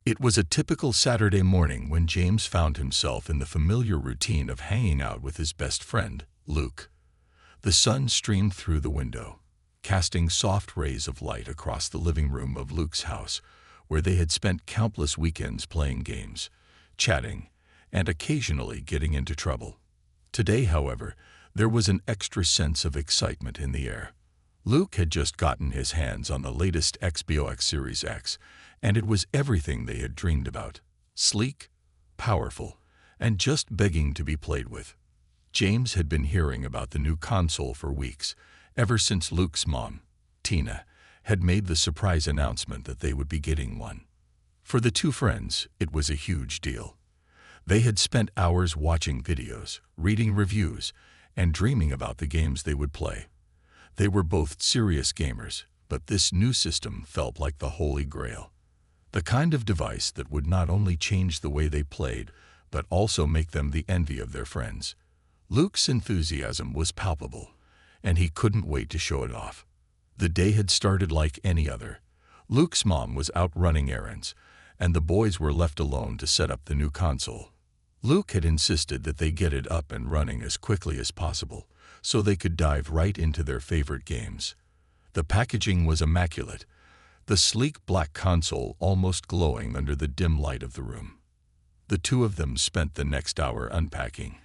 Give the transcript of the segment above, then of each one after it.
It was a typical Saturday morning when James found himself in the familiar routine of hanging out with his best friend, Luke. The sun streamed through the window, casting soft rays of light across the living room of Luke's house, where they had spent countless weekends playing games, chatting, and occasionally getting into trouble. Today, however, there was an extra sense of excitement in the air. Luke had just gotten his hands on the latest Xbox Series X, and it was everything they had dreamed about: sleek, powerful, and just begging to be played with. James had been hearing about the new console for weeks, ever since Luke's mom, Tina, had made the surprise announcement that they would be getting one. For the two friends, it was a huge deal. They had spent hours watching videos, reading reviews, and dreaming about the games they would play. They were both serious gamers, but this new system felt like the Holy Grail. The kind of device that would not only change the way they played, but also make them the envy of their friends. Luke's enthusiasm was palpable, and he couldn't wait to show it off. The day had started like any other. Luke's mom was out running errands, and the boys were left alone to set up the new console. Luke had insisted that they get it up and running as quickly as possible, so they could dive right into their favorite games. The packaging was immaculate, the sleek black console almost glowing under the dim light of the room. The two of them spent the next hour unpacking,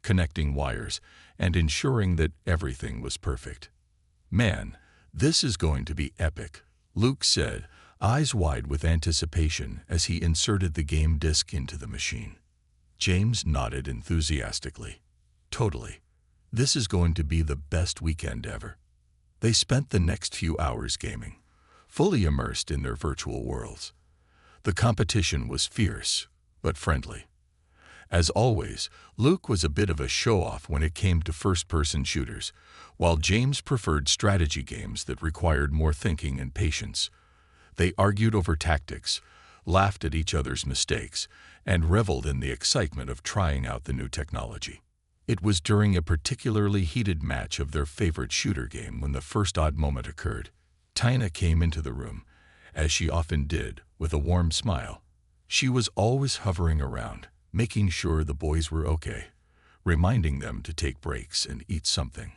connecting wires, and ensuring that everything was perfect. "Man, this is going to be epic," Luke said, eyes wide with anticipation as he inserted the game disc into the machine. James nodded enthusiastically. "Totally. This is going to be the best weekend ever." They spent the next few hours gaming, fully immersed in their virtual worlds. The competition was fierce, but friendly. As always, Luke was a bit of a show-off when it came to first-person shooters, while James preferred strategy games that required more thinking and patience. They argued over tactics, laughed at each other's mistakes, and reveled in the excitement of trying out the new technology. It was during a particularly heated match of their favorite shooter game when the first odd moment occurred. Tina came into the room, as she often did, with a warm smile. She was always hovering around, making sure the boys were okay, reminding them to take breaks and eat something.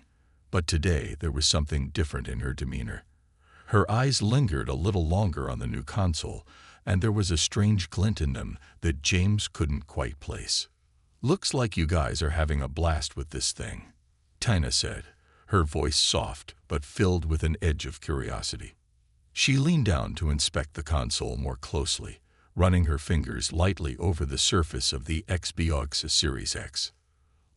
But today there was something different in her demeanor. Her eyes lingered a little longer on the new console, and there was a strange glint in them that James couldn't quite place. "Looks like you guys are having a blast with this thing," Tina said, her voice soft but filled with an edge of curiosity. She leaned down to inspect the console more closely, running her fingers lightly over the surface of the Xbox Series X.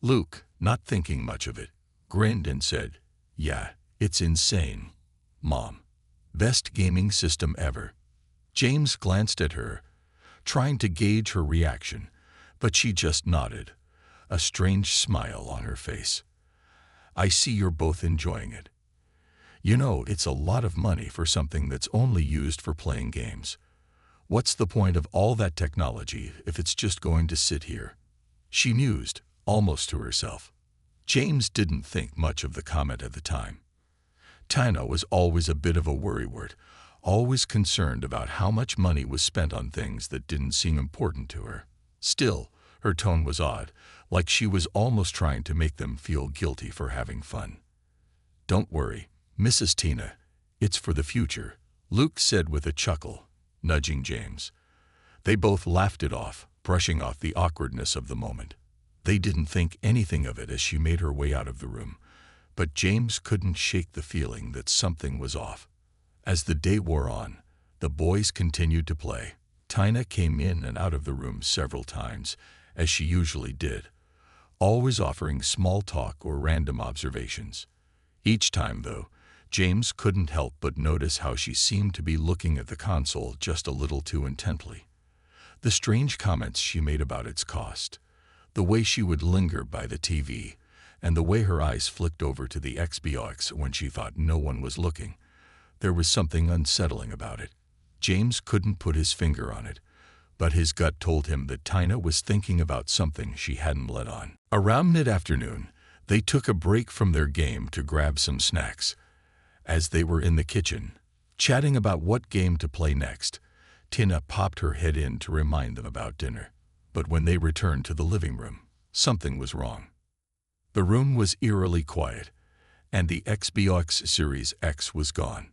Luke, not thinking much of it, grinned and said, "Yeah, it's insane, Mom. Best gaming system ever." James glanced at her, trying to gauge her reaction, but she just nodded, a strange smile on her face. "I see you're both enjoying it. You know, it's a lot of money for something that's only used for playing games. What's the point of all that technology if it's just going to sit here?" She mused, almost to herself. James didn't think much of the comment at the time. Tina was always a bit of a worrywart, always concerned about how much money was spent on things that didn't seem important to her. Still, her tone was odd, like she was almost trying to make them feel guilty for having fun. "Don't worry, Mrs. Tina, it's for the future," Luke said with a chuckle, nudging James. They both laughed it off, brushing off the awkwardness of the moment. They didn't think anything of it as she made her way out of the room, but James couldn't shake the feeling that something was off. As the day wore on, the boys continued to play. Tina came in and out of the room several times, as she usually did, always offering small talk or random observations. Each time, though, James couldn't help but notice how she seemed to be looking at the console just a little too intently. The strange comments she made about its cost, the way she would linger by the TV, and the way her eyes flicked over to the Xbox when she thought no one was looking. There was something unsettling about it. James couldn't put his finger on it, but his gut told him that Tina was thinking about something she hadn't let on. Around mid-afternoon, they took a break from their game to grab some snacks. As they were in the kitchen, chatting about what game to play next, Tina popped her head in to remind them about dinner. But when they returned to the living room, something was wrong. The room was eerily quiet, and the Xbox Series X was gone.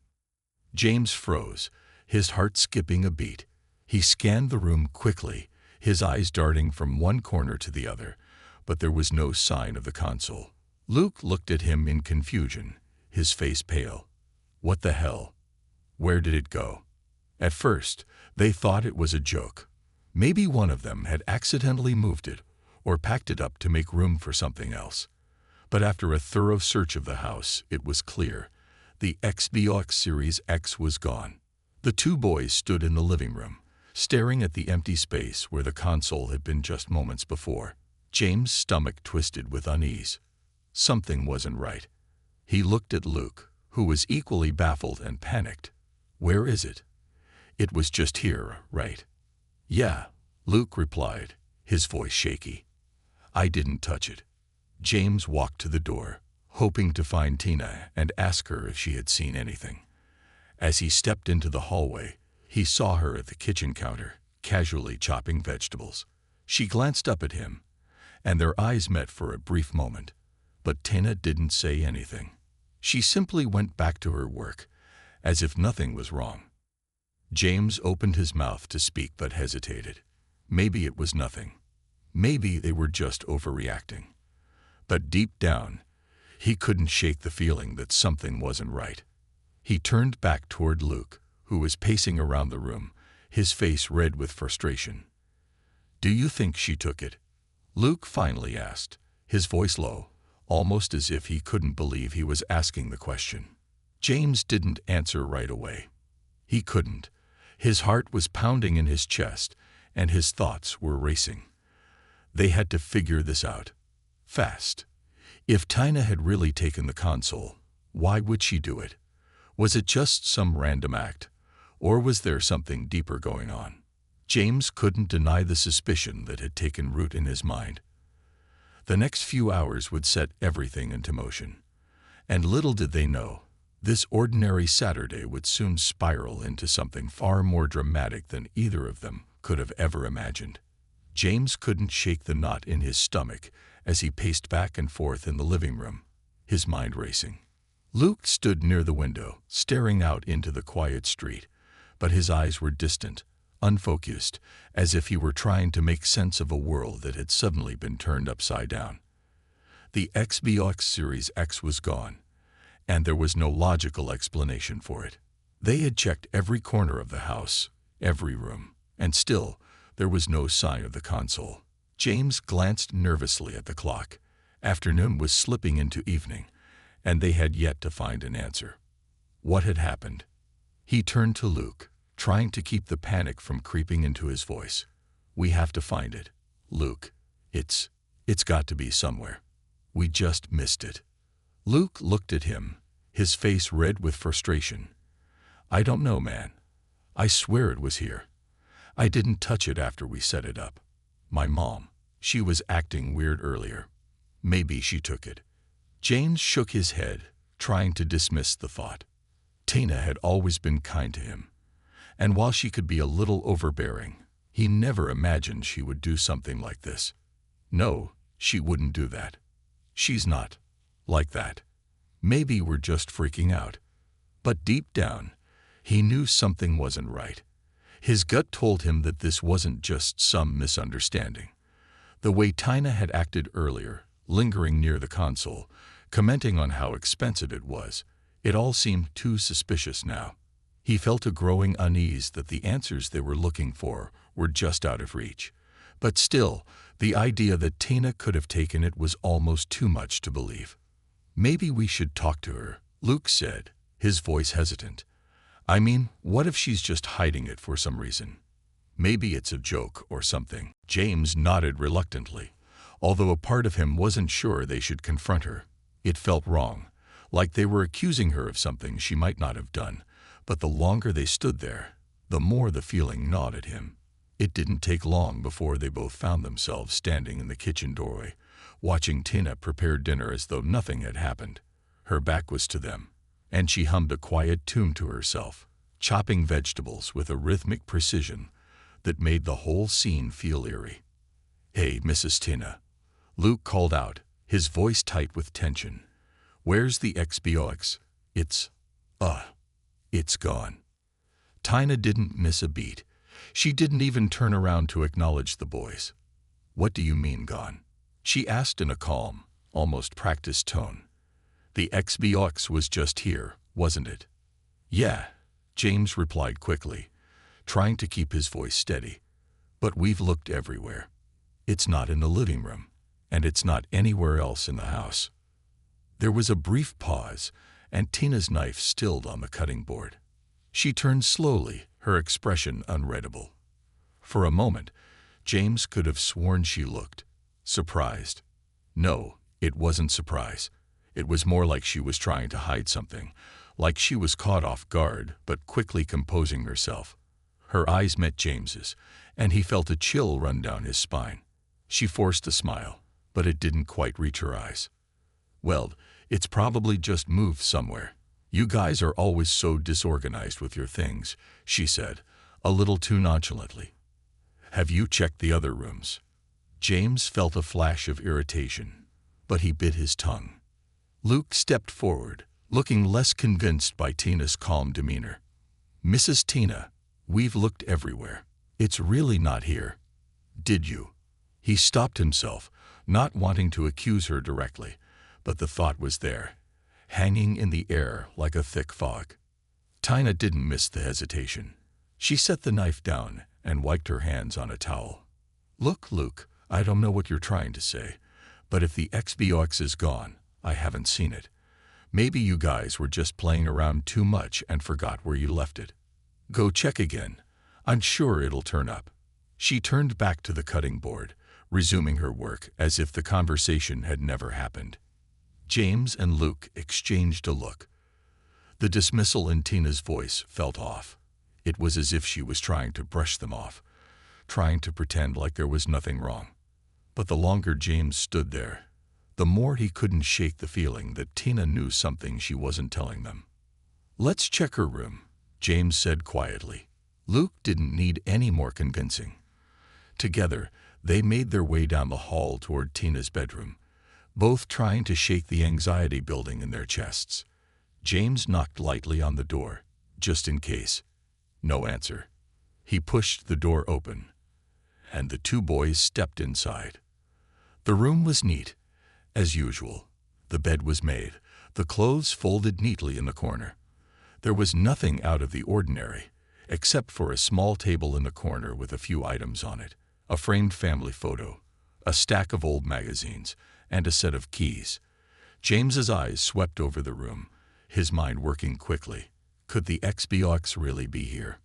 James froze, his heart skipping a beat. He scanned the room quickly, his eyes darting from one corner to the other, but there was no sign of the console. Luke looked at him in confusion, his face pale. What the hell? Where did it go? At first, they thought it was a joke. Maybe one of them had accidentally moved it or packed it up to make room for something else. But after a thorough search of the house, it was clear. The Xbox Series X was gone. The two boys stood in the living room, staring at the empty space where the console had been just moments before. James' stomach twisted with unease. Something wasn't right. He looked at Luke, who was equally baffled and panicked. Where is it? It was just here, right? Yeah, Luke replied, his voice shaky. I didn't touch it. James walked to the door, hoping to find Tina and ask her if she had seen anything. As he stepped into the hallway, he saw her at the kitchen counter, casually chopping vegetables. She glanced up at him, and their eyes met for a brief moment. But Tina didn't say anything. She simply went back to her work, as if nothing was wrong. James opened his mouth to speak but hesitated. Maybe it was nothing. Maybe they were just overreacting. But deep down, he couldn't shake the feeling that something wasn't right. He turned back toward Luke, who was pacing around the room, his face red with frustration. Do you think she took it? Luke finally asked, his voice low, almost as if he couldn't believe he was asking the question. James didn't answer right away. He couldn't. His heart was pounding in his chest, and his thoughts were racing. They had to figure this out. Fast. If Tina had really taken the console, why would she do it? Was it just some random act, or was there something deeper going on? James couldn't deny the suspicion that had taken root in his mind. The next few hours would set everything into motion. And little did they know, this ordinary Saturday would soon spiral into something far more dramatic than either of them could have ever imagined. James couldn't shake the knot in his stomach as he paced back and forth in the living room, his mind racing. Luke stood near the window, staring out into the quiet street, but his eyes were distant, unfocused, as if he were trying to make sense of a world that had suddenly been turned upside down. The Xbox Series X was gone, and there was no logical explanation for it. They had checked every corner of the house, every room, and still there was no sign of the console. James glanced nervously at the clock. Afternoon was slipping into evening, and they had yet to find an answer. What had happened? He turned to Luke, trying to keep the panic from creeping into his voice. We have to find it, Luke. It's got to be somewhere. We just missed it. Luke looked at him, his face red with frustration. I don't know, man. I swear it was here. I didn't touch it after we set it up. My mom, she was acting weird earlier. Maybe she took it. James shook his head, trying to dismiss the thought. Tina had always been kind to him, and while she could be a little overbearing, he never imagined she would do something like this. No, she wouldn't do that. She's not like that. Maybe we're just freaking out. But deep down, he knew something wasn't right. His gut told him that this wasn't just some misunderstanding. The way Tina had acted earlier, lingering near the console, commenting on how expensive it was, it all seemed too suspicious now. He felt a growing unease that the answers they were looking for were just out of reach. But still, the idea that Tina could have taken it was almost too much to believe. Maybe we should talk to her, Luke said, his voice hesitant. I mean, what if she's just hiding it for some reason? Maybe it's a joke or something. James nodded reluctantly, although a part of him wasn't sure they should confront her. It felt wrong, like they were accusing her of something she might not have done. But the longer they stood there, the more the feeling gnawed at him. It didn't take long before they both found themselves standing in the kitchen doorway, watching Tina prepare dinner as though nothing had happened. Her back was to them, and she hummed a quiet tune to herself, chopping vegetables with a rhythmic precision that made the whole scene feel eerie. "Hey, Mrs. Tina," Luke called out, his voice tight with tension. "Where's the XBOX? It's gone." Tina didn't miss a beat. She didn't even turn around to acknowledge the boys. "What do you mean gone?" she asked in a calm, almost practiced tone. "The XBOX was just here, wasn't it?" "Yeah," James replied quickly, trying to keep his voice steady. "But we've looked everywhere. It's not in the living room, and it's not anywhere else in the house." There was a brief pause, and Tina's knife stilled on the cutting board. She turned slowly, her expression unreadable. For a moment, James could have sworn she looked surprised. No, it wasn't surprise. It was more like she was trying to hide something, like she was caught off guard, but quickly composing herself. Her eyes met James's, and he felt a chill run down his spine. She forced a smile, but it didn't quite reach her eyes. "Well, it's probably just moved somewhere. You guys are always so disorganized with your things," she said, a little too nonchalantly. "Have you checked the other rooms?" James felt a flash of irritation, but he bit his tongue. Luke stepped forward, looking less convinced by Tina's calm demeanor. "Mrs. Tina, we've looked everywhere. It's really not here. Did you?" He stopped himself, not wanting to accuse her directly, but the thought was there, hanging in the air like a thick fog. Tina didn't miss the hesitation. She set the knife down and wiped her hands on a towel. "Look, Luke, I don't know what you're trying to say, but if the XBOX is gone, I haven't seen it. Maybe you guys were just playing around too much and forgot where you left it. Go check again. I'm sure it'll turn up." She turned back to the cutting board, resuming her work as if the conversation had never happened. James and Luke exchanged a look. The dismissal in Tina's voice felt off. It was as if she was trying to brush them off, trying to pretend like there was nothing wrong. But the longer James stood there, the more he couldn't shake the feeling that Tina knew something she wasn't telling them. "Let's check her room," James said quietly. Luke didn't need any more convincing. Together, they made their way down the hall toward Tina's bedroom, both trying to shake the anxiety building in their chests. James knocked lightly on the door, just in case. No answer. He pushed the door open, and the two boys stepped inside. The room was neat, as usual. The bed was made, the clothes folded neatly in the corner. There was nothing out of the ordinary, except for a small table in the corner with a few items on it, a framed family photo, a stack of old magazines, and a set of keys. James's eyes swept over the room, his mind working quickly. Could the XBOX really be here?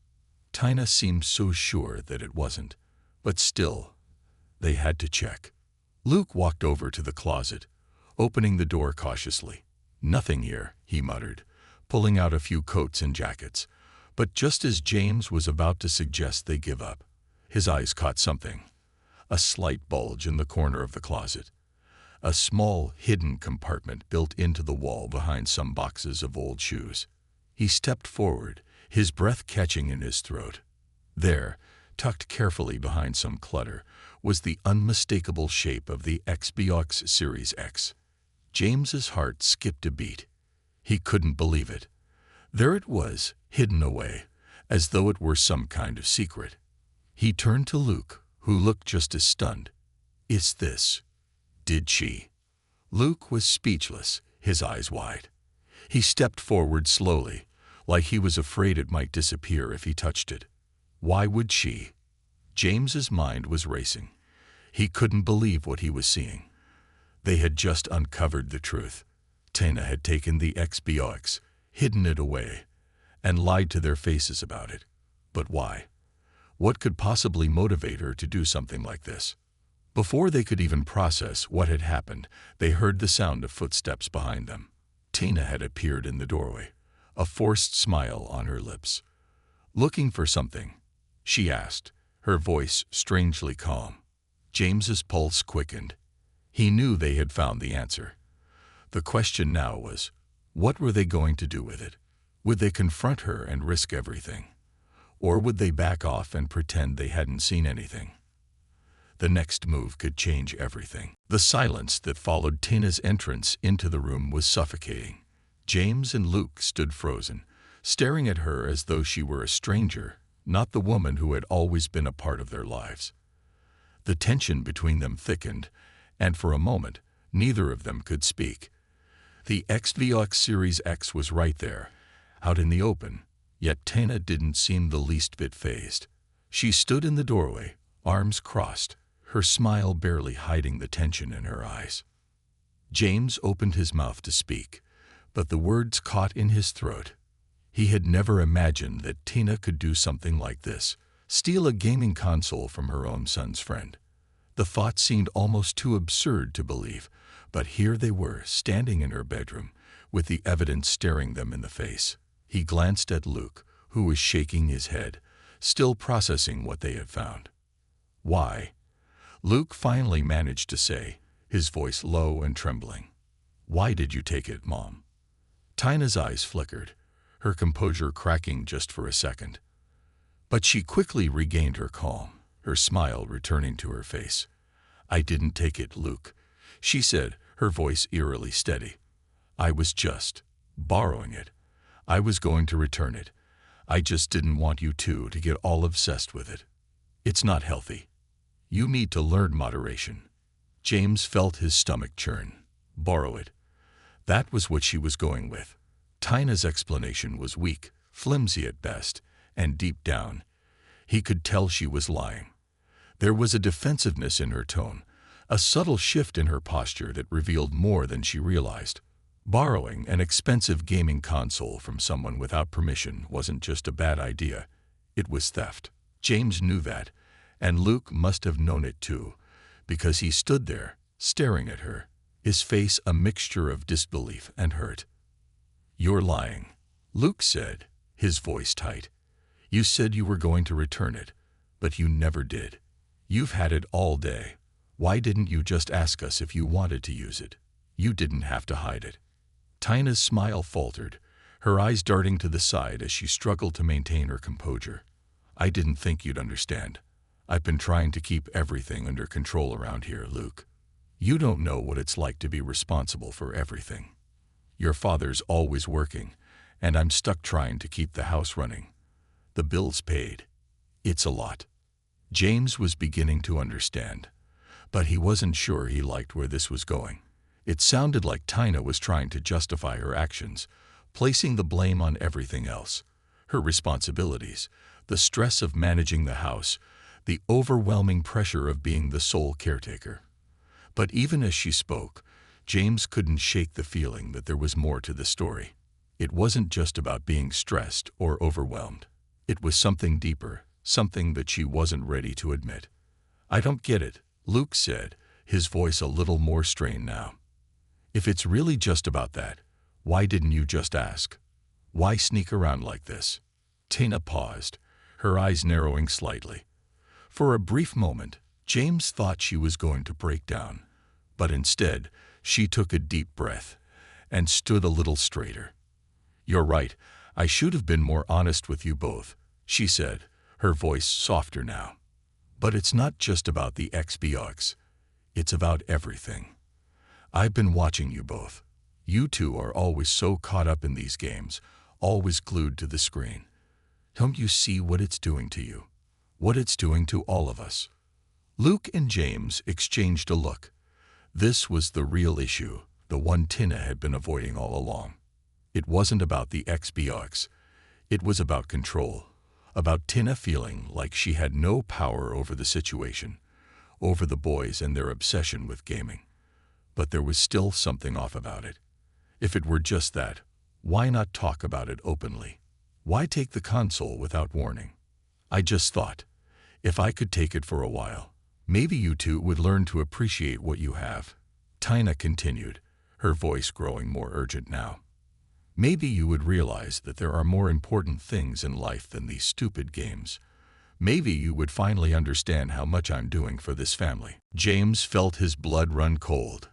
Tina seemed so sure that it wasn't, but still, they had to check. Luke walked over to the closet, opening the door cautiously. "Nothing here," he muttered, pulling out a few coats and jackets. But just as James was about to suggest they give up, his eyes caught something. A slight bulge in the corner of the closet. A small, hidden compartment built into the wall behind some boxes of old shoes. He stepped forward, his breath catching in his throat. There, tucked carefully behind some clutter, was the unmistakable shape of the XBOX Series X. James's heart skipped a beat. He couldn't believe it. There it was, hidden away, as though it were some kind of secret. He turned to Luke, who looked just as stunned. "Is this? Did she?" Luke was speechless, his eyes wide. He stepped forward slowly, like he was afraid it might disappear if he touched it. Why would she? James's mind was racing. He couldn't believe what he was seeing. They had just uncovered the truth. Tina had taken the XBOX, hidden it away, and lied to their faces about it. But why? What could possibly motivate her to do something like this? Before they could even process what had happened, they heard the sound of footsteps behind them. Tina had appeared in the doorway, a forced smile on her lips. "Looking for something?" she asked, her voice strangely calm. James's pulse quickened. He knew they had found the answer. The question now was, what were they going to do with it? Would they confront her and risk everything? Or would they back off and pretend they hadn't seen anything? The next move could change everything. The silence that followed Tina's entrance into the room was suffocating. James and Luke stood frozen, staring at her as though she were a stranger, not the woman who had always been a part of their lives. The tension between them thickened, and for a moment, neither of them could speak. The Xbox Series X was right there, out in the open, yet Tina didn't seem the least bit fazed. She stood in the doorway, arms crossed, her smile barely hiding the tension in her eyes. James opened his mouth to speak, but the words caught in his throat. He had never imagined that Tina could do something like this, steal a gaming console from her own son's friend. The thought seemed almost too absurd to believe, but here they were, standing in her bedroom, with the evidence staring them in the face. He glanced at Luke, who was shaking his head, still processing what they had found. "Why?" Luke finally managed to say, his voice low and trembling. "Why did you take it, Mom?" Tina's eyes flickered, her composure cracking just for a second. But she quickly regained her calm, her smile returning to her face. "I didn't take it, Luke," she said, her voice eerily steady. "I was just borrowing it. I was going to return it. I just didn't want you two to get all obsessed with it. It's not healthy. You need to learn moderation." James felt his stomach churn. Borrow it. That was what she was going with. Tina's explanation was weak, flimsy at best, and deep down, he could tell she was lying. There was a defensiveness in her tone, a subtle shift in her posture that revealed more than she realized. Borrowing an expensive gaming console from someone without permission wasn't just a bad idea, it was theft. James knew that, and Luke must have known it too, because he stood there, staring at her, his face a mixture of disbelief and hurt. "You're lying," Luke said, his voice tight. "You said you were going to return it, but you never did. You've had it all day. Why didn't you just ask us if you wanted to use it? You didn't have to hide it." Tina's smile faltered, her eyes darting to the side as she struggled to maintain her composure. "I didn't think you'd understand. I've been trying to keep everything under control around here, Luke. You don't know what it's like to be responsible for everything. Your father's always working, and I'm stuck trying to keep the house running. The bills paid. It's a lot." James was beginning to understand, but he wasn't sure he liked where this was going. It sounded like Tina was trying to justify her actions, placing the blame on everything else. Her responsibilities, the stress of managing the house, the overwhelming pressure of being the sole caretaker. But even as she spoke, James couldn't shake the feeling that there was more to the story. It wasn't just about being stressed or overwhelmed. It was something deeper, something that she wasn't ready to admit. "I don't get it," Luke said, his voice a little more strained now. "If it's really just about that, why didn't you just ask? Why sneak around like this?" Tina paused, her eyes narrowing slightly. For a brief moment, James thought she was going to break down, but instead, she took a deep breath and stood a little straighter. "You're right, I should have been more honest with you both," she said, her voice softer now. "But it's not just about the Xbox. It's about everything. I've been watching you both. You two are always so caught up in these games, always glued to the screen. Don't you see what it's doing to you? What it's doing to all of us?" Luke and James exchanged a look. This was the real issue, the one Tina had been avoiding all along. It wasn't about the Xbox. It was about control, about Tina feeling like she had no power over the situation, over the boys and their obsession with gaming. But there was still something off about it. If it were just that, why not talk about it openly? Why take the console without warning? "I just thought, if I could take it for a while, maybe you two would learn to appreciate what you have," Tina continued, her voice growing more urgent now. "Maybe you would realize that there are more important things in life than these stupid games. Maybe you would finally understand how much I'm doing for this family." James felt his blood run cold.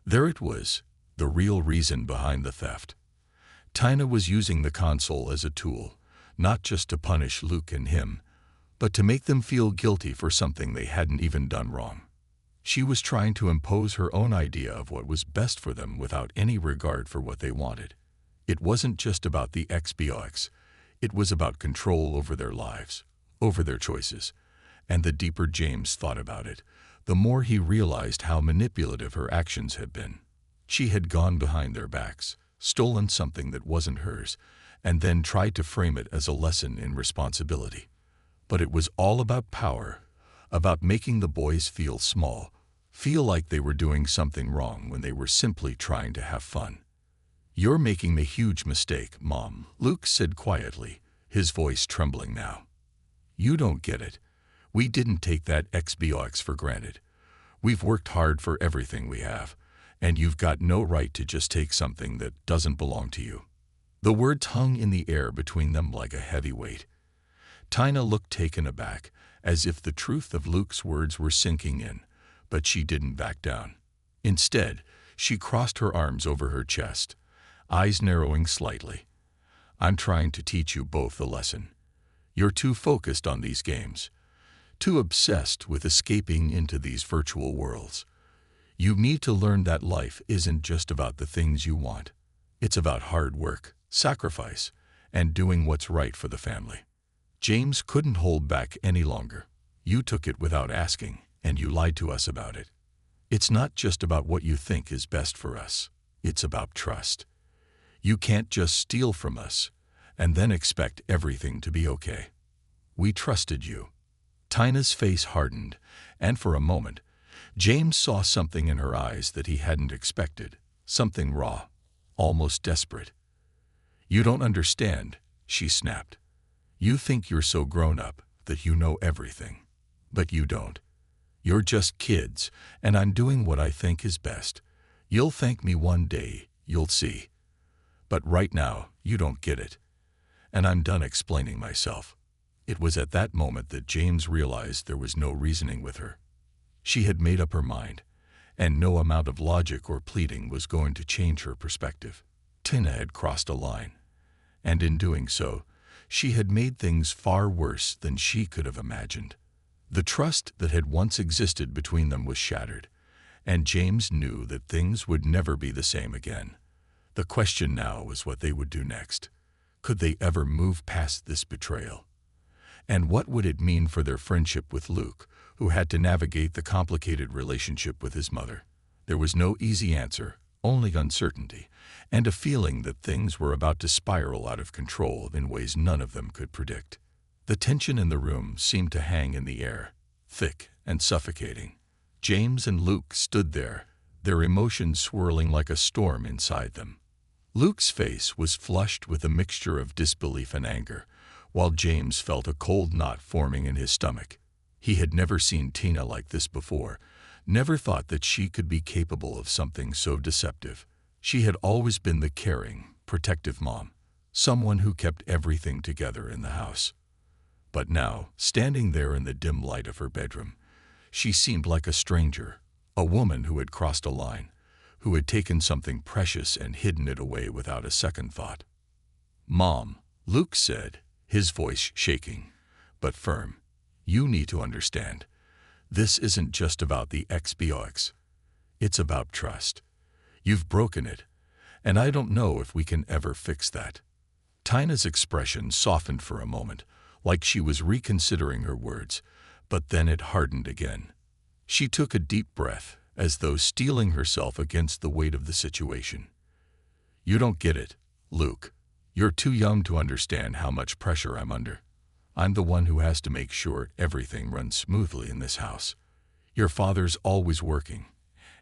There it was, the real reason behind the theft. Tina was using the console as a tool, not just to punish Luke and him, but to make them feel guilty for something they hadn't even done wrong. She was trying to impose her own idea of what was best for them without any regard for what they wanted. It wasn't just about the XBOX, it was about control over their lives, over their choices. And the deeper James thought about it, the more he realized how manipulative her actions had been. She had gone behind their backs, stolen something that wasn't hers, and then tried to frame it as a lesson in responsibility. But it was all about power, about making the boys feel small, feel like they were doing something wrong when they were simply trying to have fun. "You're making a huge mistake, Mom," Luke said quietly, his voice trembling now. "You don't get it. We didn't take that XBOX for granted. We've worked hard for everything we have, and you've got no right to just take something that doesn't belong to you." The words hung in the air between them like a heavy weight. Tina looked taken aback, as if the truth of Luke's words were sinking in, but she didn't back down. Instead, she crossed her arms over her chest, eyes narrowing slightly. "I'm trying to teach you both a lesson. You're too focused on these games, too obsessed with escaping into these virtual worlds. You need to learn that life isn't just about the things you want. It's about hard work, sacrifice, and doing what's right for the family." James couldn't hold back any longer. "You took it without asking, and you lied to us about it. It's not just about what you think is best for us. It's about trust. You can't just steal from us and then expect everything to be okay. We trusted you." Tina's face hardened, and for a moment, James saw something in her eyes that he hadn't expected, something raw, almost desperate. "You don't understand," she snapped. "You think you're so grown up that you know everything. But you don't. You're just kids, and I'm doing what I think is best. You'll thank me one day, you'll see. But right now, you don't get it. And I'm done explaining myself." It was at that moment that James realized there was no reasoning with her. She had made up her mind, and no amount of logic or pleading was going to change her perspective. Tina had crossed a line, and in doing so, she had made things far worse than she could have imagined. The trust that had once existed between them was shattered, and James knew that things would never be the same again. The question now was what they would do next. Could they ever move past this betrayal? And what would it mean for their friendship with Luke, who had to navigate the complicated relationship with his mother? There was no easy answer, only uncertainty, and a feeling that things were about to spiral out of control in ways none of them could predict. The tension in the room seemed to hang in the air, thick and suffocating. James and Luke stood there, their emotions swirling like a storm inside them. Luke's face was flushed with a mixture of disbelief and anger, while James felt a cold knot forming in his stomach. He had never seen Tina like this before, never thought that she could be capable of something so deceptive. She had always been the caring, protective mom, someone who kept everything together in the house. But now, standing there in the dim light of her bedroom, she seemed like a stranger, a woman who had crossed a line, who had taken something precious and hidden it away without a second thought. "Mom," Luke said, his voice shaking, but firm, "you need to understand. This isn't just about the XBOX. It's about trust. You've broken it, and I don't know if we can ever fix that." Tina's expression softened for a moment, like she was reconsidering her words, but then it hardened again. She took a deep breath, as though steeling herself against the weight of the situation. "You don't get it, Luke. You're too young to understand how much pressure I'm under. I'm the one who has to make sure everything runs smoothly in this house. Your father's always working,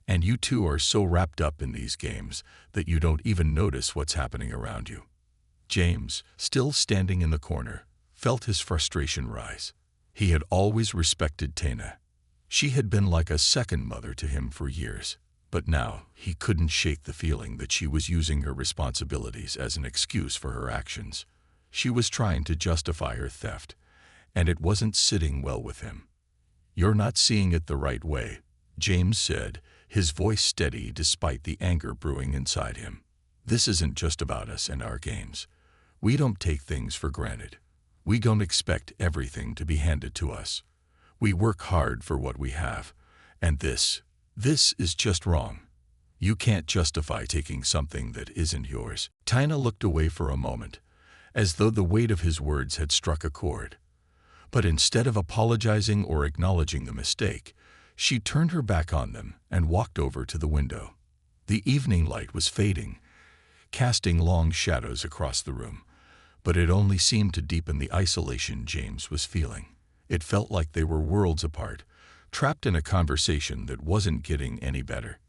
and you two are so wrapped up in these games that you don't even notice what's happening around you." James, still standing in the corner, felt his frustration rise. He had always respected Tina. She had been like a second mother to him for years, but now he couldn't shake the feeling that she was using her responsibilities as an excuse for her actions. She was trying to justify her theft, and it wasn't sitting well with him. "You're not seeing it the right way," James said, his voice steady despite the anger brewing inside him. This isn't just about us and our games. We don't take things for granted. We don't expect everything to be handed to us. We work hard for what we have. And this is just wrong. You can't justify taking something that isn't yours." Tina looked away for a moment, as though the weight of his words had struck a chord. But instead of apologizing or acknowledging the mistake, she turned her back on them and walked over to the window. The evening light was fading, casting long shadows across the room, but it only seemed to deepen the isolation James was feeling. It felt like they were worlds apart, trapped in a conversation that wasn't getting any better.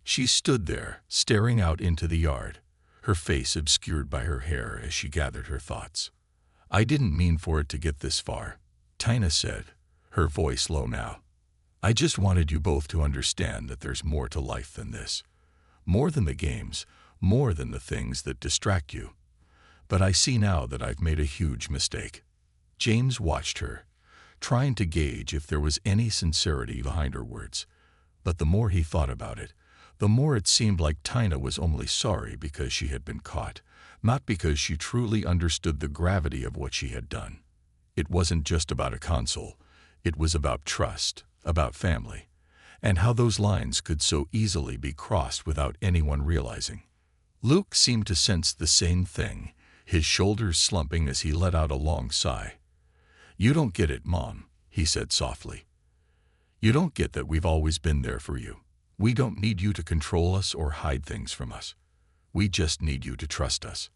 She stood there, staring out into the yard, her face obscured by her hair as she gathered her thoughts. "I didn't mean for it to get this far," Tina said, her voice low now. "I just wanted you both to understand that there's more to life than this. More than the games, more than the things that distract you. But I see now that I've made a huge mistake." James watched her, trying to gauge if there was any sincerity behind her words. But the more he thought about it, the more it seemed like Tina was only sorry because she had been caught, not because she truly understood the gravity of what she had done. It wasn't just about a console. It was about trust, about family, and how those lines could so easily be crossed without anyone realizing. Luke seemed to sense the same thing, his shoulders slumping as he let out a long sigh. "You don't get it, Mom," he said softly. "You don't get that we've always been there for you. We don't need you to control us or hide things from us. We just need you to trust us."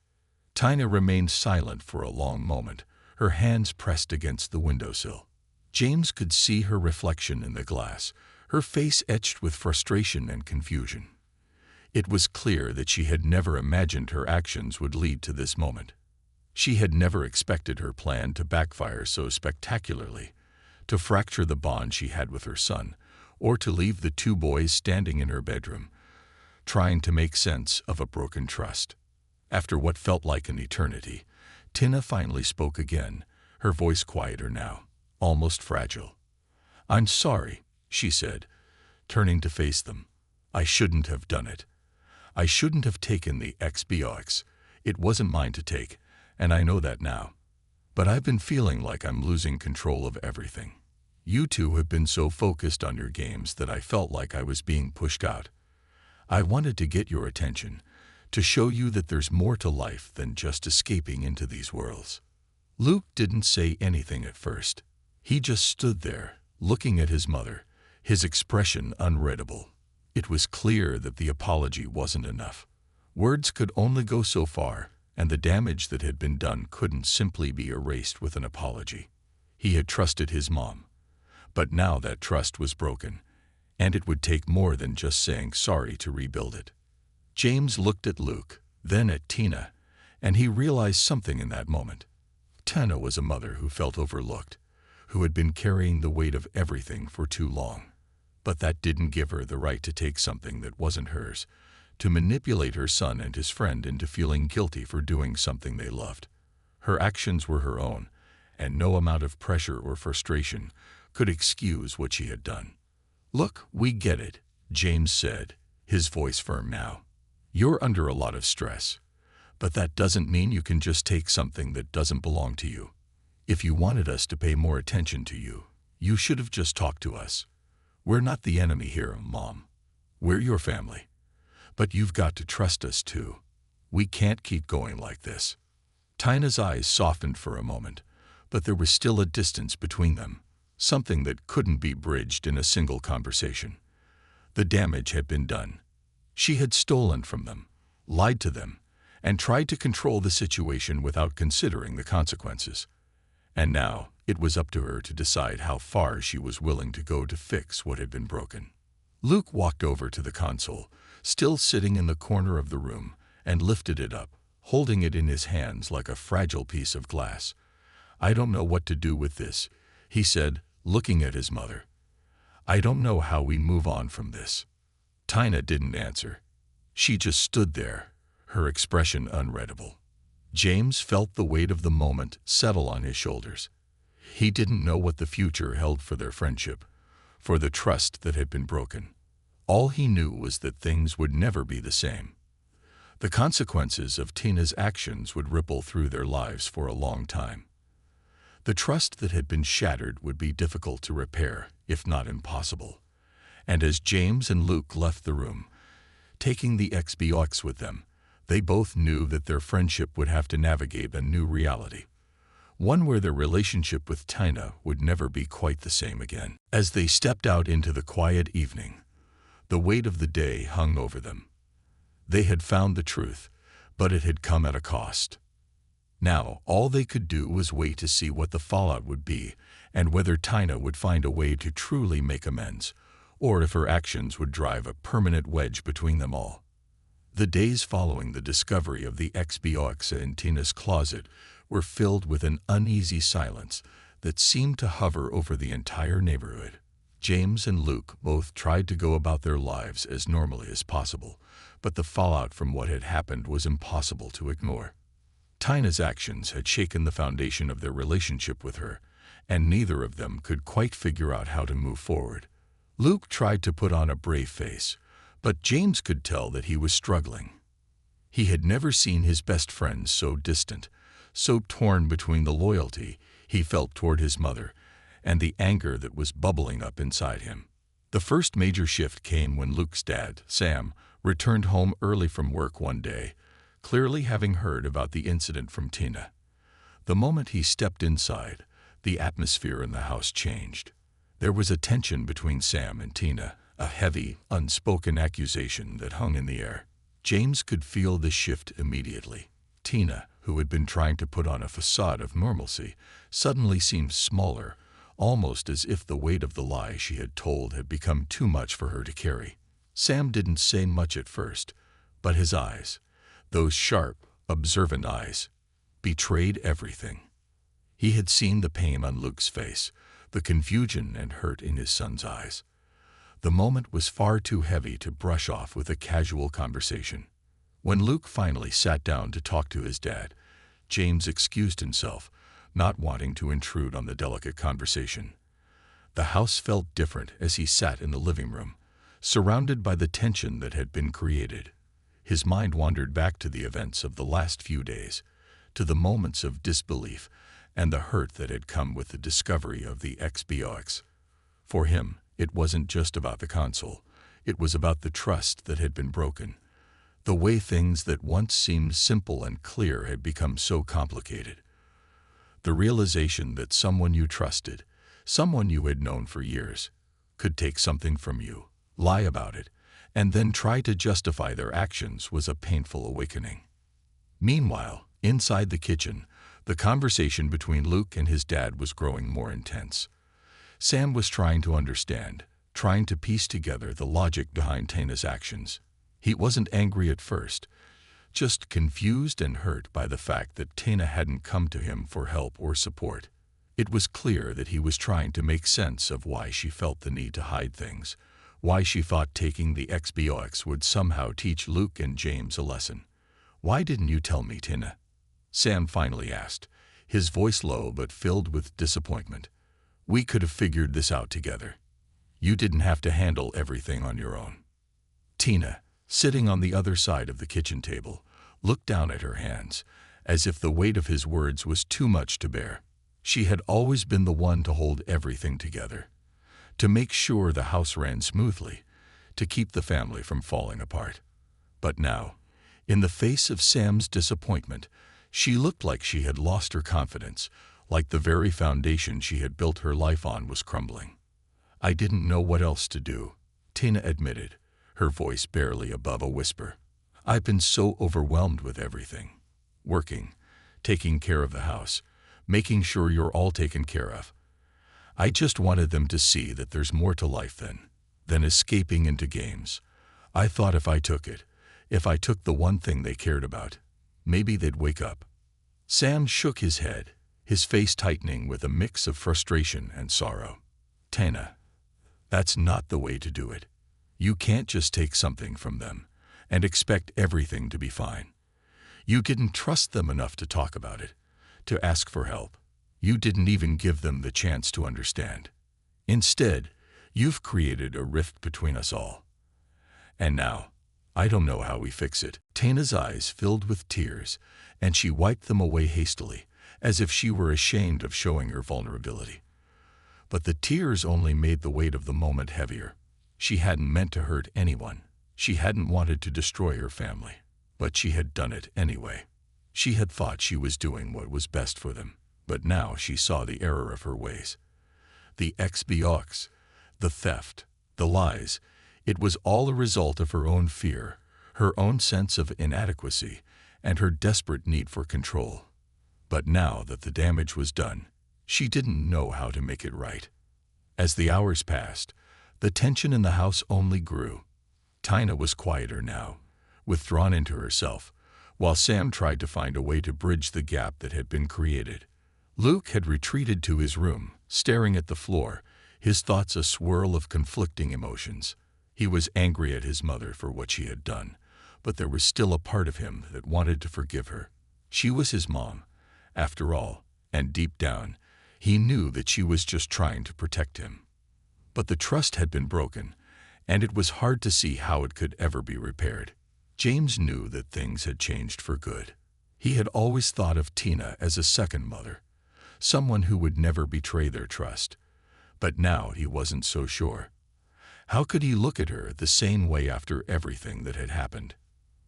Tina remained silent for a long moment, her hands pressed against the windowsill. James could see her reflection in the glass, her face etched with frustration and confusion. It was clear that she had never imagined her actions would lead to this moment. She had never expected her plan to backfire so spectacularly, to fracture the bond she had with her son, or to leave the two boys standing in her bedroom, trying to make sense of a broken trust. After what felt like an eternity, Tina finally spoke again, her voice quieter now, almost fragile. "I'm sorry," she said, turning to face them. "I shouldn't have done it. I shouldn't have taken the XBOX. It wasn't mine to take, and I know that now. But I've been feeling like I'm losing control of everything. You two have been so focused on your games that I felt like I was being pushed out. I wanted to get your attention, to show you that there's more to life than just escaping into these worlds." Luke didn't say anything at first. He just stood there, looking at his mother, his expression unreadable. It was clear that the apology wasn't enough. Words could only go so far, and the damage that had been done couldn't simply be erased with an apology. He had trusted his mom, but now that trust was broken, and it would take more than just saying sorry to rebuild it. James looked at Luke, then at Tina, and he realized something in that moment. Tina was a mother who felt overlooked, who had been carrying the weight of everything for too long. But that didn't give her the right to take something that wasn't hers, to manipulate her son and his friend into feeling guilty for doing something they loved. Her actions were her own, and no amount of pressure or frustration could excuse what she had done. "Look, we get it," James said, his voice firm now. "You're under a lot of stress, but that doesn't mean you can just take something that doesn't belong to you. If you wanted us to pay more attention to you, you should have just talked to us. We're not the enemy here, Mom. We're your family. But you've got to trust us too. We can't keep going like this." Tina's eyes softened for a moment, but there was still a distance between them, something that couldn't be bridged in a single conversation. The damage had been done. She had stolen from them, lied to them, and tried to control the situation without considering the consequences. And now it was up to her to decide how far she was willing to go to fix what had been broken. Luke walked over to the console, still sitting in the corner of the room, and lifted it up, holding it in his hands like a fragile piece of glass. "I don't know what to do with this," he said, looking at his mother. "I don't know how we move on from this." Tina didn't answer. She just stood there, her expression unreadable. James felt the weight of the moment settle on his shoulders. He didn't know what the future held for their friendship, for the trust that had been broken. All he knew was that things would never be the same. The consequences of Tina's actions would ripple through their lives for a long time. The trust that had been shattered would be difficult to repair, if not impossible. And as James and Luke left the room, taking the XBOX with them, they both knew that their friendship would have to navigate a new reality, one where their relationship with Tina would never be quite the same again. As they stepped out into the quiet evening, the weight of the day hung over them. They had found the truth, but it had come at a cost. Now, all they could do was wait to see what the fallout would be and whether Tina would find a way to truly make amends, or if her actions would drive a permanent wedge between them all. The days following the discovery of the XBOX in Tina's closet were filled with an uneasy silence that seemed to hover over the entire neighborhood. James and Luke both tried to go about their lives as normally as possible, but the fallout from what had happened was impossible to ignore. Tina's actions had shaken the foundation of their relationship with her, and neither of them could quite figure out how to move forward. Luke tried to put on a brave face, but James could tell that he was struggling. He had never seen his best friend so distant, so torn between the loyalty he felt toward his mother and the anger that was bubbling up inside him. The first major shift came when Luke's dad, Sam, returned home early from work one day, clearly having heard about the incident from Tina. The moment he stepped inside, the atmosphere in the house changed. There was a tension between Sam and Tina, a heavy, unspoken accusation that hung in the air. James could feel the shift immediately. Tina, who had been trying to put on a facade of normalcy, suddenly seemed smaller, almost as if the weight of the lie she had told had become too much for her to carry. Sam didn't say much at first, but his eyes, those sharp, observant eyes, betrayed everything. He had seen the pain on Luke's face, the confusion and hurt in his son's eyes. The moment was far too heavy to brush off with a casual conversation. When Luke finally sat down to talk to his dad, James excused himself, not wanting to intrude on the delicate conversation. The house felt different as he sat in the living room, surrounded by the tension that had been created. His mind wandered back to the events of the last few days, to the moments of disbelief and the hurt that had come with the discovery of the XBOX. For him, it wasn't just about the console. It was about the trust that had been broken, the way things that once seemed simple and clear had become so complicated. The realization that someone you trusted, someone you had known for years, could take something from you, lie about it, and then try to justify their actions was a painful awakening. Meanwhile, inside the kitchen, the conversation between Luke and his dad was growing more intense. Sam was trying to understand, trying to piece together the logic behind Tina's actions. He wasn't angry at first, just confused and hurt by the fact that Tina hadn't come to him for help or support. It was clear that he was trying to make sense of why she felt the need to hide things, why she thought taking the XBOX would somehow teach Luke and James a lesson. "Why didn't you tell me, Tina?" Sam finally asked, his voice low but filled with disappointment. "We could have figured this out together. You didn't have to handle everything on your own." Tina, sitting on the other side of the kitchen table, looked down at her hands, as if the weight of his words was too much to bear. She had always been the one to hold everything together, to make sure the house ran smoothly, to keep the family from falling apart. But now, in the face of Sam's disappointment, she looked like she had lost her confidence, like the very foundation she had built her life on was crumbling. "I didn't know what else to do," Tina admitted, her voice barely above a whisper. "I've been so overwhelmed with everything. Working, taking care of the house, making sure you're all taken care of. I just wanted them to see that there's more to life than escaping into games. I thought if I took the one thing they cared about, maybe they'd wake up." Sam shook his head, his face tightening with a mix of frustration and sorrow. "Tina, that's not the way to do it. You can't just take something from them and expect everything to be fine. You didn't trust them enough to talk about it, to ask for help. You didn't even give them the chance to understand. Instead, you've created a rift between us all. And now, I don't know how we fix it." Tina's eyes filled with tears, and she wiped them away hastily, as if she were ashamed of showing her vulnerability. But the tears only made the weight of the moment heavier. She hadn't meant to hurt anyone. She hadn't wanted to destroy her family. But she had done it anyway. She had thought she was doing what was best for them, but now she saw the error of her ways. The ex-biox, the theft, the lies, it was all a result of her own fear, her own sense of inadequacy, and her desperate need for control. But now that the damage was done, she didn't know how to make it right. As the hours passed, the tension in the house only grew. Tina was quieter now, withdrawn into herself, while Sam tried to find a way to bridge the gap that had been created. Luke had retreated to his room, staring at the floor, his thoughts a swirl of conflicting emotions. He was angry at his mother for what she had done, but there was still a part of him that wanted to forgive her. She was his mom, after all, and deep down, he knew that she was just trying to protect him. But the trust had been broken, and it was hard to see how it could ever be repaired. James knew that things had changed for good. He had always thought of Tina as a second mother, someone who would never betray their trust. But now he wasn't so sure. How could he look at her the same way after everything that had happened?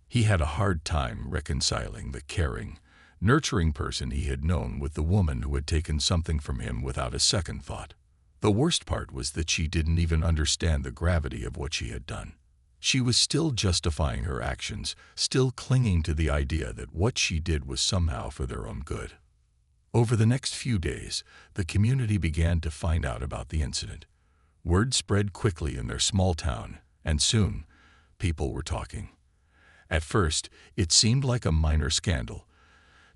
He had a hard time reconciling the caring, nurturing person he had known with the woman who had taken something from him without a second thought. The worst part was that she didn't even understand the gravity of what she had done. She was still justifying her actions, still clinging to the idea that what she did was somehow for their own good. Over the next few days, the community began to find out about the incident. Word spread quickly in their small town, and soon, people were talking. At first, it seemed like a minor scandal,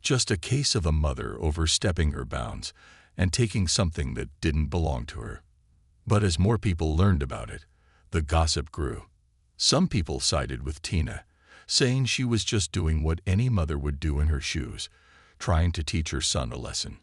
just a case of a mother overstepping her bounds and taking something that didn't belong to her. But as more people learned about it, the gossip grew. Some people sided with Tina, saying she was just doing what any mother would do in her shoes, trying to teach her son a lesson.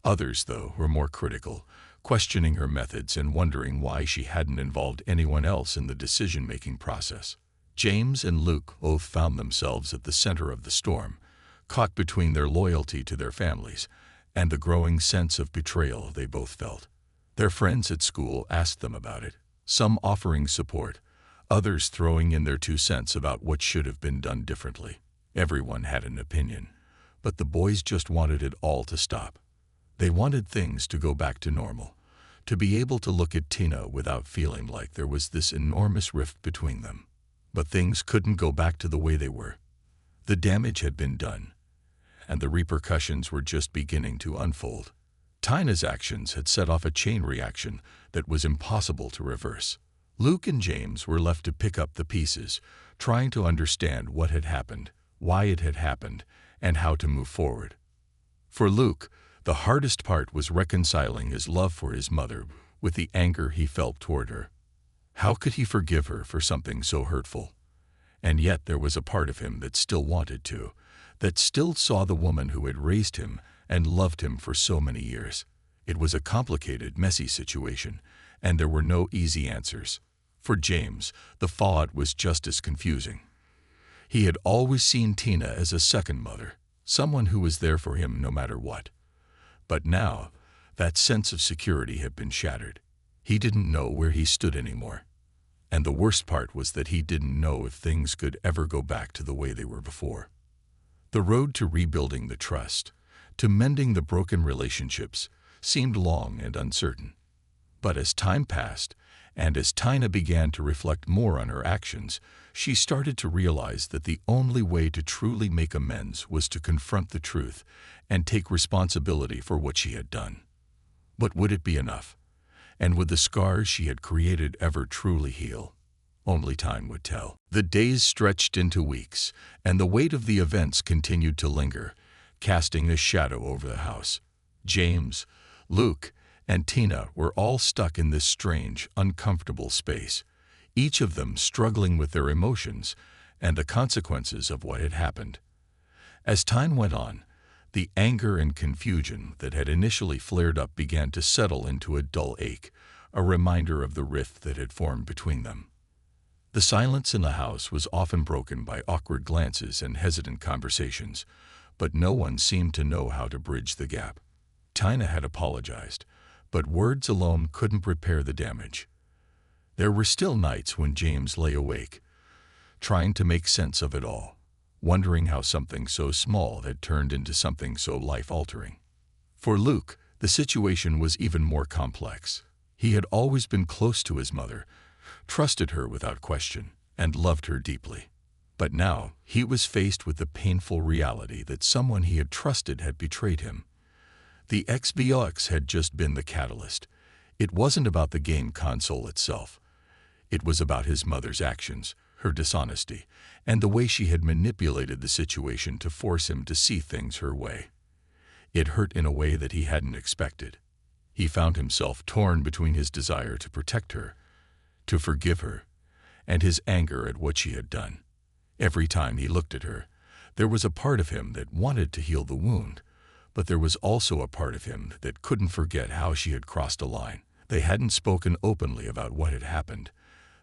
Others, though, were more critical, questioning her methods and wondering why she hadn't involved anyone else in the decision-making process. James and Luke both found themselves at the center of the storm, caught between their loyalty to their families and the growing sense of betrayal they both felt. Their friends at school asked them about it, some offering support, others throwing in their 2 cents about what should have been done differently. Everyone had an opinion, but the boys just wanted it all to stop. They wanted things to go back to normal, to be able to look at Tina without feeling like there was this enormous rift between them. But things couldn't go back to the way they were. The damage had been done, and the repercussions were just beginning to unfold. Tina's actions had set off a chain reaction that was impossible to reverse. Luke and James were left to pick up the pieces, trying to understand what had happened, why it had happened, and how to move forward. For Luke, the hardest part was reconciling his love for his mother with the anger he felt toward her. How could he forgive her for something so hurtful? And yet there was a part of him that still wanted to, that still saw the woman who had raised him and loved him for so many years. It was a complicated, messy situation, and there were no easy answers. For James, the fallout was just as confusing. He had always seen Tina as a second mother, someone who was there for him no matter what. But now, that sense of security had been shattered. He didn't know where he stood anymore. And the worst part was that he didn't know if things could ever go back to the way they were before. The road to rebuilding the trust, to mending the broken relationships, seemed long and uncertain. But as time passed, and as Tina began to reflect more on her actions, she started to realize that the only way to truly make amends was to confront the truth and take responsibility for what she had done. But would it be enough? And would the scars she had created ever truly heal? Only time would tell. The days stretched into weeks, and the weight of the events continued to linger, casting a shadow over the house. James, Luke, and Tina were all stuck in this strange, uncomfortable space, each of them struggling with their emotions and the consequences of what had happened. As time went on, the anger and confusion that had initially flared up began to settle into a dull ache, a reminder of the rift that had formed between them. The silence in the house was often broken by awkward glances and hesitant conversations, but no one seemed to know how to bridge the gap. Tina had apologized, but words alone couldn't repair the damage. There were still nights when James lay awake, trying to make sense of it all, wondering how something so small had turned into something so life-altering. For Luke, the situation was even more complex. He had always been close to his mother, trusted her without question, and loved her deeply. But now he was faced with the painful reality that someone he had trusted had betrayed him. The Xbox had just been the catalyst. It wasn't about the game console itself. It was about his mother's actions, her dishonesty, and the way she had manipulated the situation to force him to see things her way. It hurt in a way that he hadn't expected. He found himself torn between his desire to protect her, to forgive her, and his anger at what she had done. Every time he looked at her, there was a part of him that wanted to heal the wound, but there was also a part of him that couldn't forget how she had crossed a line. They hadn't spoken openly about what had happened.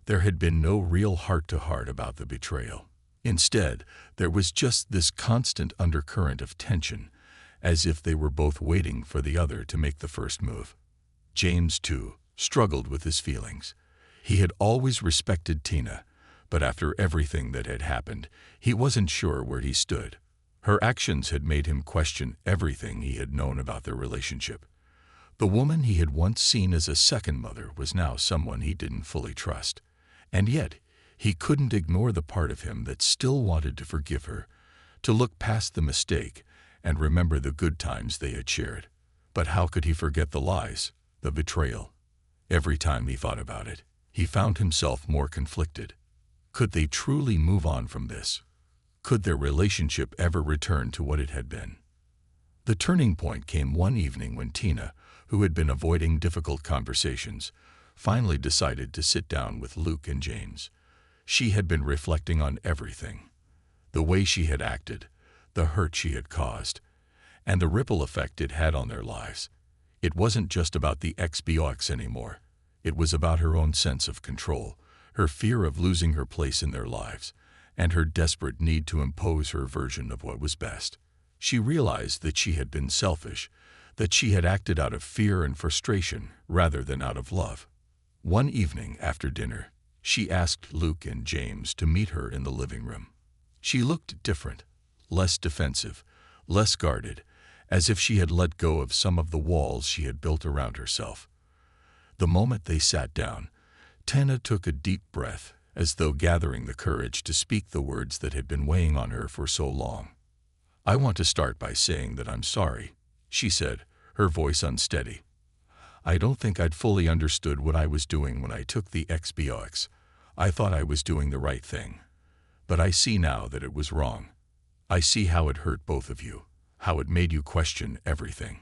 There had been no real heart-to-heart about the betrayal. Instead, there was just this constant undercurrent of tension, as if they were both waiting for the other to make the first move. James, too, struggled with his feelings. He had always respected Tina, but after everything that had happened, he wasn't sure where he stood. Her actions had made him question everything he had known about their relationship. The woman he had once seen as a second mother was now someone he didn't fully trust. And yet, he couldn't ignore the part of him that still wanted to forgive her, to look past the mistake and remember the good times they had shared. But how could he forget the lies, the betrayal? Every time he thought about it, he found himself more conflicted. Could they truly move on from this? Could their relationship ever return to what it had been? The turning point came one evening when Tina, who had been avoiding difficult conversations, finally decided to sit down with Luke and James. She had been reflecting on everything. The way she had acted, the hurt she had caused, and the ripple effect it had on their lives. It wasn't just about the Xbox anymore. It was about her own sense of control, her fear of losing her place in their lives, and her desperate need to impose her version of what was best. She realized that she had been selfish, that she had acted out of fear and frustration rather than out of love. One evening after dinner, she asked Luke and James to meet her in the living room. She looked different, less defensive, less guarded, as if she had let go of some of the walls she had built around herself. The moment they sat down, Tina took a deep breath, as though gathering the courage to speak the words that had been weighing on her for so long. "I want to start by saying that I'm sorry," she said, her voice unsteady. "I don't think I'd fully understood what I was doing when I took the Xbox. I thought I was doing the right thing. But I see now that it was wrong. I see how it hurt both of you, how it made you question everything.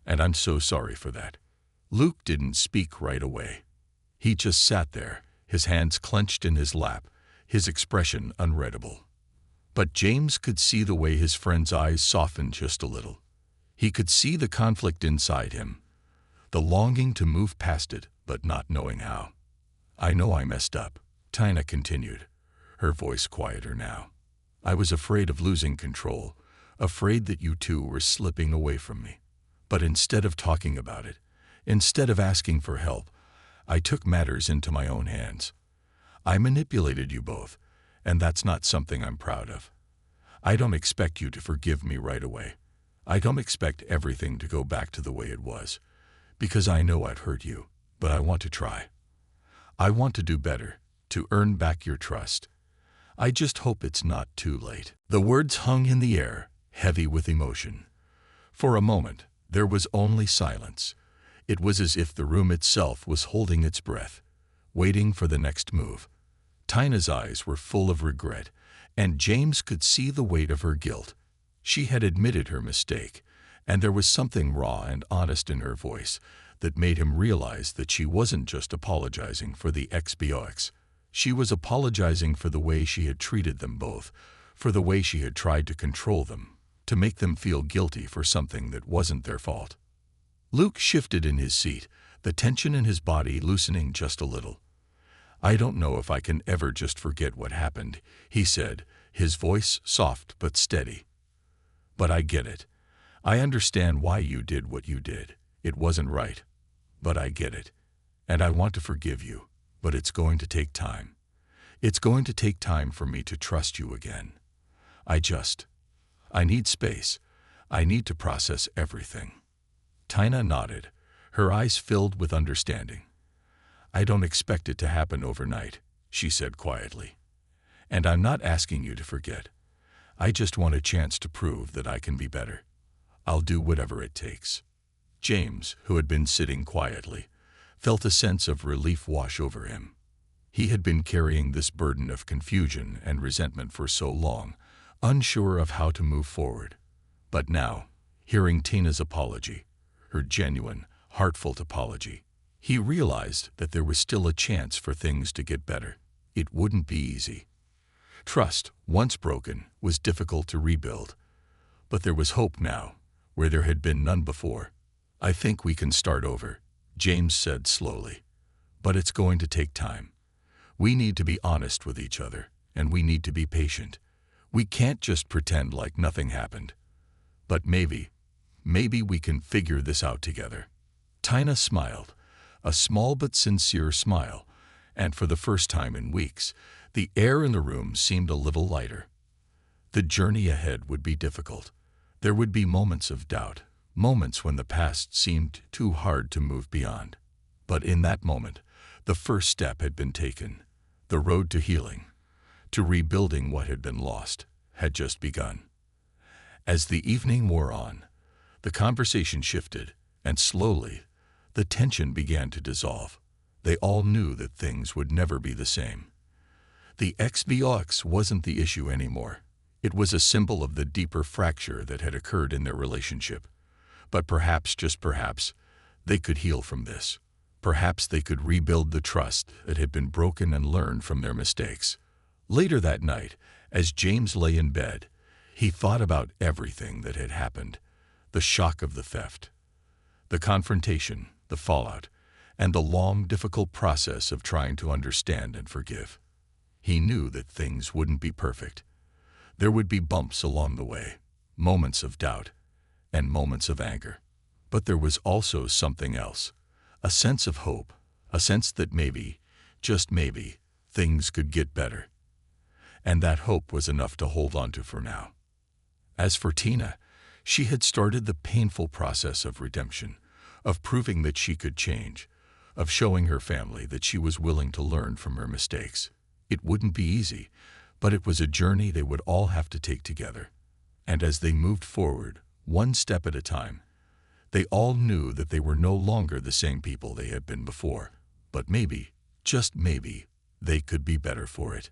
And I'm so sorry for that." Luke didn't speak right away. He just sat there, his hands clenched in his lap, his expression unreadable. But James could see the way his friend's eyes softened just a little. He could see the conflict inside him, the longing to move past it, but not knowing how. "I know I messed up," Tina continued, her voice quieter now. "I was afraid of losing control, afraid that you two were slipping away from me. But instead of talking about it, instead of asking for help, I took matters into my own hands. I manipulated you both, and that's not something I'm proud of. I don't expect you to forgive me right away. I don't expect everything to go back to the way it was, because I know I've hurt you, but I want to try. I want to do better, to earn back your trust. I just hope it's not too late." The words hung in the air, heavy with emotion. For a moment, there was only silence. It was as if the room itself was holding its breath, waiting for the next move. Tina's eyes were full of regret, and James could see the weight of her guilt. She had admitted her mistake, and there was something raw and honest in her voice that made him realize that she wasn't just apologizing for the Xbox. She was apologizing for the way she had treated them both, for the way she had tried to control them, to make them feel guilty for something that wasn't their fault. Luke shifted in his seat, the tension in his body loosening just a little. I don't know if I can ever just forget what happened, he said, his voice soft but steady. But I get it. I understand why you did what you did. It wasn't right. But I get it. And I want to forgive you. But it's going to take time. It's going to take time for me to trust you again. I need space. I need to process everything. Tina nodded, her eyes filled with understanding. I don't expect it to happen overnight, she said quietly. And I'm not asking you to forget. I just want a chance to prove that I can be better. I'll do whatever it takes. James, who had been sitting quietly, felt a sense of relief wash over him. He had been carrying this burden of confusion and resentment for so long, unsure of how to move forward. But now, hearing Tina's apology, her genuine, heartfelt apology, he realized that there was still a chance for things to get better. It wouldn't be easy. Trust, once broken, was difficult to rebuild. But there was hope now, where there had been none before. I think we can start over, James said slowly. But it's going to take time. We need to be honest with each other, and we need to be patient. We can't just pretend like nothing happened. But maybe we can figure this out together. Tina smiled, a small but sincere smile, and for the first time in weeks, the air in the room seemed a little lighter. The journey ahead would be difficult. There would be moments of doubt, moments when the past seemed too hard to move beyond. But in that moment, the first step had been taken. The road to healing, to rebuilding what had been lost, had just begun. As the evening wore on, the conversation shifted, and slowly, the tension began to dissolve. They all knew that things would never be the same. The XVOX wasn't the issue anymore. It was a symbol of the deeper fracture that had occurred in their relationship. But perhaps, just perhaps, they could heal from this. Perhaps they could rebuild the trust that had been broken and learn from their mistakes. Later that night, as James lay in bed, he thought about everything that had happened. The shock of the theft, the confrontation, the fallout, and the long, difficult process of trying to understand and forgive. He knew that things wouldn't be perfect. There would be bumps along the way, moments of doubt, and moments of anger. But there was also something else, a sense of hope, a sense that maybe, just maybe, things could get better. And that hope was enough to hold on to for now. As for Tina, she had started the painful process of redemption, of proving that she could change, of showing her family that she was willing to learn from her mistakes. It wouldn't be easy, but it was a journey they would all have to take together. And as they moved forward, one step at a time, they all knew that they were no longer the same people they had been before. But maybe, just maybe, they could be better for it.